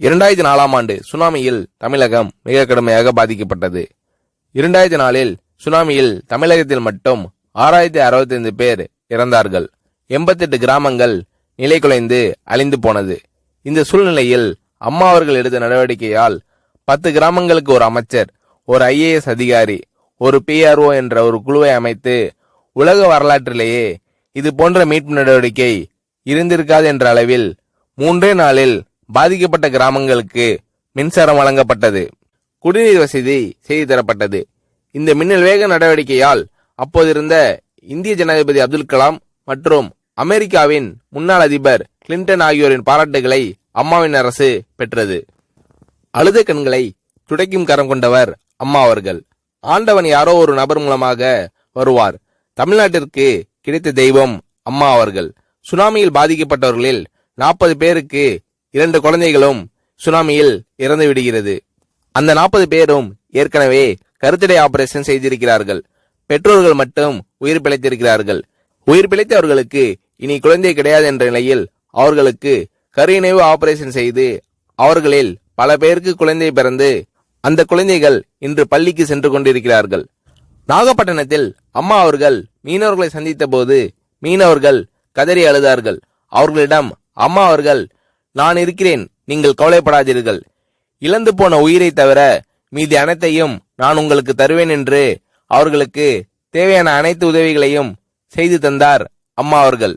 2004ஆம் ஆண்டு சுனாமியில் தமிழகம் மிக கடுமையாக பாதிக்கப்பட்டது. 2004இல் சுனாமியில் தமிழகத்தில் மட்டும் 6065 பேர் இறந்தார்கள். 88 கிராமங்கள் நிலைகுலைந்து அழிந்து போனது. இந்த சூழ்நிலையில் அம்மா அவர்கள் எடுத்த நடவடிக்கையால் 10 கிராமங்களுக்கு ஒரு அமைச்சர், ஒரு IAS அதிகாரி, ஒரு PRO என்ற ஒரு குழுவை அமைத்து உலக வரலாற்றிலேயே இது போன்ற மீட்பு நடவடிக்கை இருந்திருக்காது என்ற அளவில் 3 நாளில் பாதிக்கப்பட்ட கிராமங்களுக்கு மின்சாரம் வழங்கப்பட்டது. குடிநீர் வசதி செய்து தரப்பட்டது. இந்த மின்னல் வேக நடவடிக்கையால் அப்போதிருந்த இந்திய ஜனாதிபதி அப்துல் கலாம் மற்றும் அமெரிக்காவின் முன்னாள் அதிபர் கிளின்டன் ஆகியோரின் பாராட்டுகளை அம்மாவின் அரசு பெற்றது. அழுத கண்களை துடைக்கும் கரம் கொண்டவர் அம்மா அவர்கள். ஆண்டவன் யாரோ ஒரு நபர் மூலமாக வருவார். தமிழ்நாட்டிற்கு கிடைத்த தெய்வம் அம்மா அவர்கள். சுனாமியில் பாதிக்கப்பட்டவர்களில் 40 பேருக்கு 2 குழந்தைகளும் சுனாமியில் இறந்து விடுகிறது. அந்த 40 பேரும் ஏற்கனவே கருத்தடை ஆபரேஷன் செய்திருக்கிறார்கள். பெற்றோர்கள் மட்டும் உயிர் பிழைத்திருக்கிறார்கள். உயிர் பிழைத்தவர்களுக்கு இனி குழந்தை கிடையாது என்ற நிலையில் அவர்களுக்கு கருணைவு ஆபரேஷன் செய்து அவர்களில் பல பேருக்கு குழந்தை பிறந்து அந்த குழந்தைகள் இன்று பள்ளிக்கு சென்று கொண்டிருக்கிறார்கள். நாகப்பட்டினத்தில் அம்மா அவர்கள் மீனவர்களை சந்தித்த போது மீனவர்கள் கதறி அழுதார்கள். அவர்களிடம் அம்மா அவர்கள், நான் இருக்கிறேன், நீங்கள் கவலைப்படாதீர்கள், இழந்து போன உயிரை தவிர மீதி அனைத்தையும் நான் உங்களுக்கு தருவேன் என்று அவர்களுக்கு தேவையான அனைத்து உதவிகளையும் செய்து தந்தார் அம்மா அவர்கள்.